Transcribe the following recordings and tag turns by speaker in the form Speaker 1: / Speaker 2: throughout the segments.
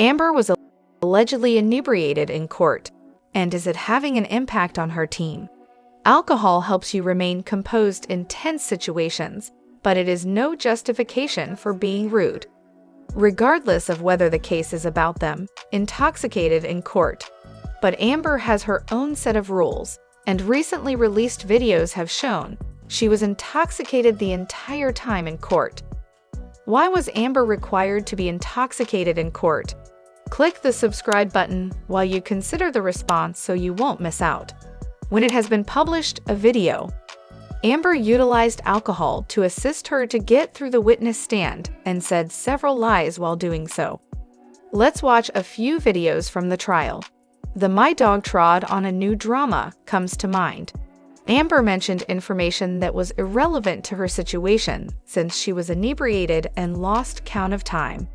Speaker 1: Amber was allegedly inebriated in court, and is it having an impact on her team? Alcohol helps you remain composed in tense situations, but it is no justification for being rude. Regardless of whether the case is about them intoxicated in court. But Amber has her own set of rules, and recently released videos have shown she was intoxicated the entire time in court. Why was Amber required to be intoxicated in court? Click the subscribe button while you consider the response so you won't miss out. When it has been published, a video, Amber utilized alcohol to assist her to get through the witness stand and said several lies while doing so. Let's watch a few videos from the trial. The "My dog trod on a new drama" comes to mind. Amber mentioned information that was irrelevant to her situation since she was inebriated and lost count of time.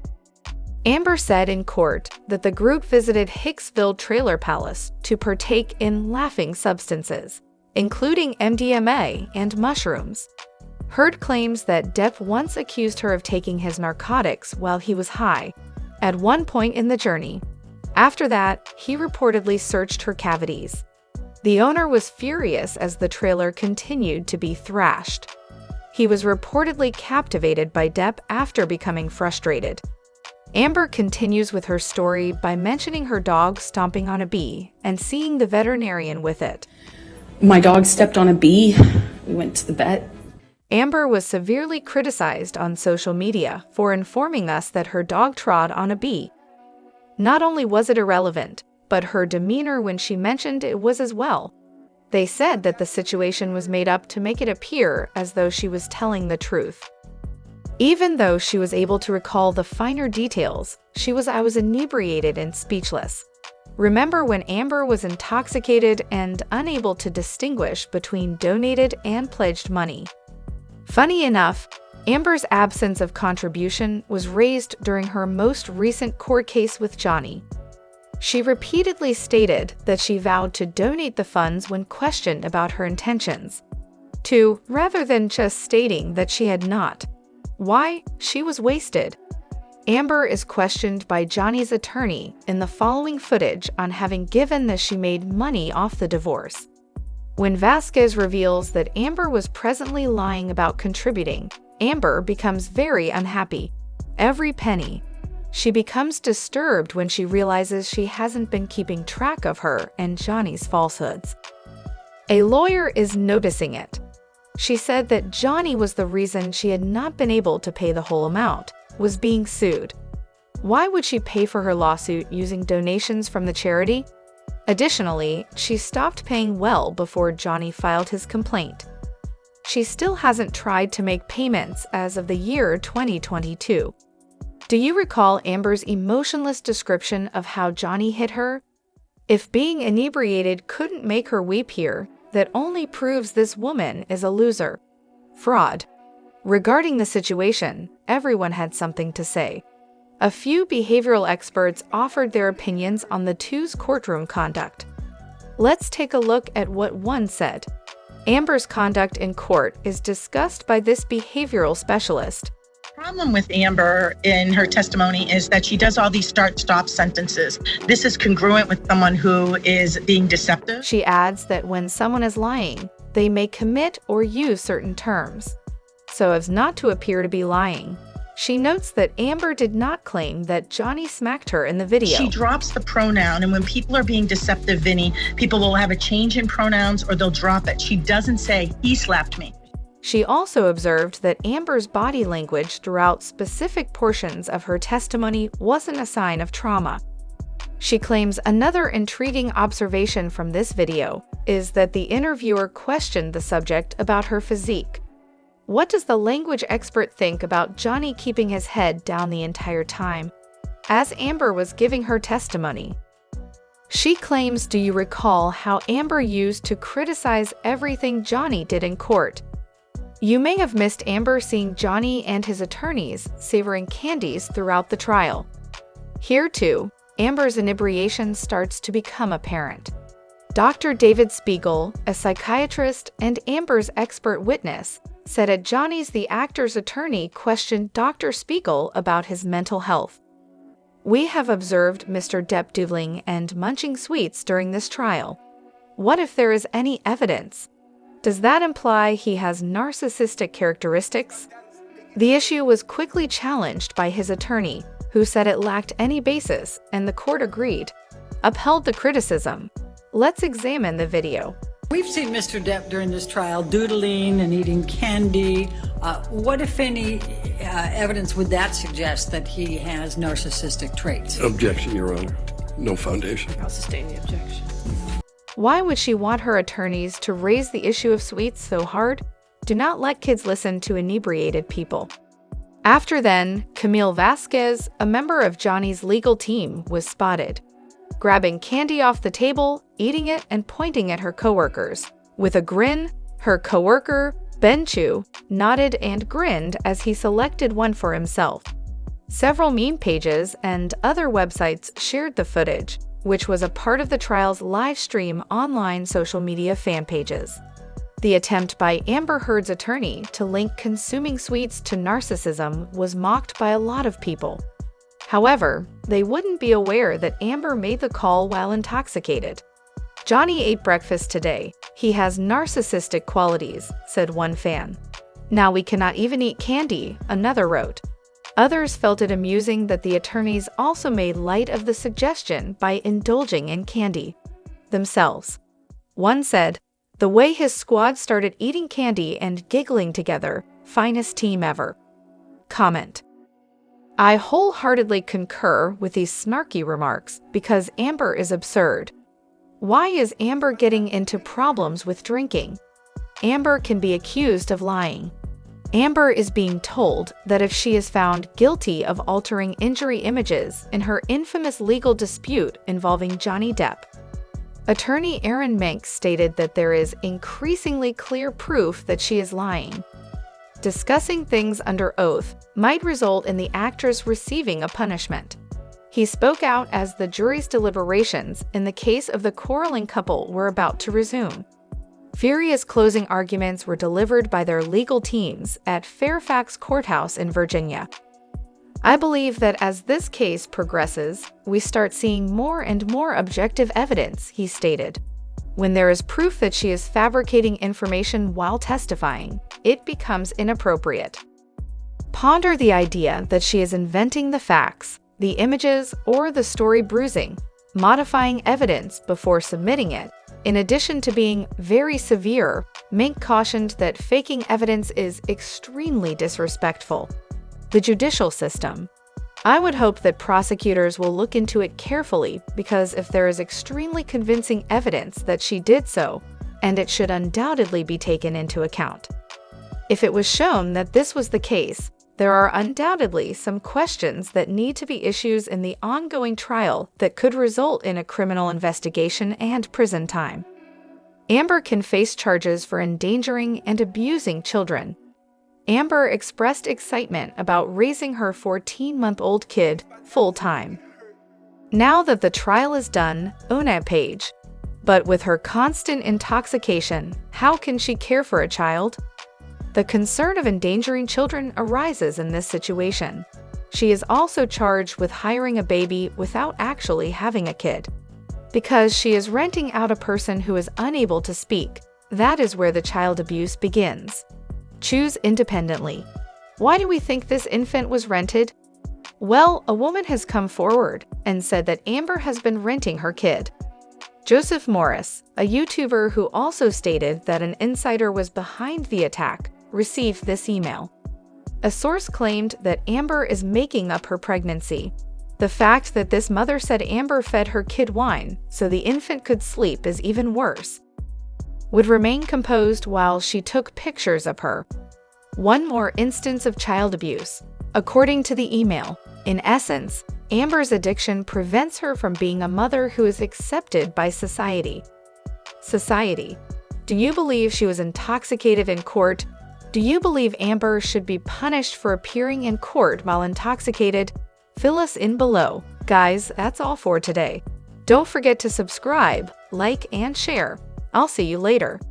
Speaker 1: Amber said in court that the group visited Hicksville Trailer Palace to partake in laughing substances, including MDMA and mushrooms. Heard claims that Depp once accused her of taking his narcotics while he was high, at one point in the journey. After that, he reportedly searched her cavities. The owner was furious as the trailer continued to be thrashed. He was reportedly captivated by Depp after becoming frustrated. Amber continues with her story by mentioning her dog stomping on a bee and seeing the veterinarian with it.
Speaker 2: My dog stepped on a bee. We went to the vet.
Speaker 1: Amber was severely criticized on social media for informing us that her dog trod on a bee. Not only was it irrelevant, but her demeanor when she mentioned it was as well. They said that the situation was made up to make it appear as though she was telling the truth. Even though she was able to recall the finer details, I was inebriated and speechless. Remember when Amber was intoxicated and unable to distinguish between donated and pledged money? Funny enough, Amber's absence of contribution was raised during her most recent court case with Johnny. She repeatedly stated that she vowed to donate the funds when questioned about her intentions, rather than just stating that she had not. Why? She was wasted. Amber is questioned by Johnny's attorney in the following footage on having given that she made money off the divorce. When Vasquez reveals that Amber was presently lying about contributing, Amber becomes very unhappy. Every penny. She becomes disturbed when she realizes she hasn't been keeping track of her and Johnny's falsehoods. A lawyer is noticing it. She said that Johnny was the reason she had not been able to pay the whole amount, was being sued. Why would she pay for her lawsuit using donations from the charity? Additionally, she stopped paying well before Johnny filed his complaint. She still hasn't tried to make payments as of the year 2022. Do you recall Amber's emotionless description of how Johnny hit her? If being inebriated couldn't make her weep here, that only proves this woman is a loser. Fraud. Regarding the situation, everyone had something to say. A few behavioral experts offered their opinions on the two's courtroom conduct. Let's take a look at what one said. Amber's conduct in court is discussed by this behavioral specialist.
Speaker 3: The problem with Amber in her testimony is that she does all these start-stop sentences. This is congruent with someone who is being deceptive.
Speaker 1: She adds that when someone is lying, they may commit or use certain terms, so as not to appear to be lying. She notes that Amber did not claim that Johnny smacked her in the video.
Speaker 3: She drops the pronoun, and when people are being deceptive, Vinny, people will have a change in pronouns or they'll drop it. She doesn't say, "He slapped me."
Speaker 1: She also observed that Amber's body language throughout specific portions of her testimony wasn't a sign of trauma. She claims another intriguing observation from this video is that the interviewer questioned the subject about her physique. What does the language expert think about Johnny keeping his head down the entire time? As Amber was giving her testimony, she claims, "Do you recall how Amber used to criticize everything Johnny did in court?" You may have missed Amber seeing Johnny and his attorneys savoring candies throughout the trial. Here too, Amber's inebriation starts to become apparent. Dr. David Spiegel, a psychiatrist and Amber's expert witness, said at Johnny's the actor's attorney questioned Dr. Spiegel about his mental health. We have observed Mr. Depp doodling and munching sweets during this trial. What if there is any evidence? Does that imply he has narcissistic characteristics? The issue was quickly challenged by his attorney, who said it lacked any basis, and the court agreed, upheld the criticism. Let's examine the video.
Speaker 4: We've seen Mr. Depp during this trial doodling and eating candy. What, if any, evidence would that suggest that he has narcissistic traits?
Speaker 5: Objection, Your Honor. No foundation.
Speaker 2: I'll sustain the objection.
Speaker 1: Why would she want her attorneys to raise the issue of sweets so hard? Do not let kids listen to inebriated people. After then, Camille Vasquez, a member of Johnny's legal team, was spotted, grabbing candy off the table, eating it, and pointing at her coworkers. With a grin, her coworker, Ben Chu, nodded and grinned as he selected one for himself. Several meme pages and other websites shared the footage, which was a part of the trial's live stream online social media fan pages. The attempt by Amber Heard's attorney to link consuming sweets to narcissism was mocked by a lot of people. However, they wouldn't be aware that Amber made the call while intoxicated. "Johnny ate breakfast today. He has narcissistic qualities," said one fan. "Now we cannot even eat candy," another wrote. Others felt it amusing that the attorneys also made light of the suggestion by indulging in candy themselves. One said, "The way his squad started eating candy and giggling together, finest team ever." Comment: I wholeheartedly concur with these snarky remarks because Amber is absurd. Why is Amber getting into problems with drinking? Amber can be accused of lying. Amber is being told that if she is found guilty of altering injury images in her infamous legal dispute involving Johnny Depp. Attorney Aaron Minks stated that there is increasingly clear proof that she is lying. Discussing things under oath might result in the actress receiving a punishment. He spoke out as the jury's deliberations in the case of the quarreling couple were about to resume. Furious closing arguments were delivered by their legal teams at Fairfax Courthouse in Virginia. I believe that as this case progresses, we start seeing more and more objective evidence, he stated. When there is proof that she is fabricating information while testifying, it becomes inappropriate. Ponder the idea that she is inventing the facts, the images, or the story bruising, modifying evidence before submitting it. In addition to being very severe, Mink cautioned that faking evidence is extremely disrespectful. The judicial system. I would hope that prosecutors will look into it carefully because if there is extremely convincing evidence that she did so, and it should undoubtedly be taken into account. If it was shown that this was the case, there are undoubtedly some questions that need to be issues in the ongoing trial that could result in a criminal investigation and prison time. Amber can face charges for endangering and abusing children. Amber expressed excitement about raising her 14-month-old kid full-time. Now that the trial is done, on a page. But with her constant intoxication, how can she care for a child? The concern of endangering children arises in this situation. She is also charged with hiring a baby without actually having a kid. Because she is renting out a person who is unable to speak, that is where the child abuse begins. Choose independently. Why do we think this infant was rented? Well, a woman has come forward and said that Amber has been renting her kid. Joseph Morris, a YouTuber who also stated that an insider was behind the attack, received this email. A source claimed that Amber is making up her pregnancy. The fact that this mother said Amber fed her kid wine so the infant could sleep is even worse. Would remain composed while she took pictures of her. One more instance of child abuse. According to the email, in essence, Amber's addiction prevents her from being a mother who is accepted by society. Society. Do you believe she was intoxicated in court? Do you believe Amber should be punished for appearing in court while intoxicated? Fill us in below. Guys, that's all for today. Don't forget to subscribe, like, and share. I'll see you later.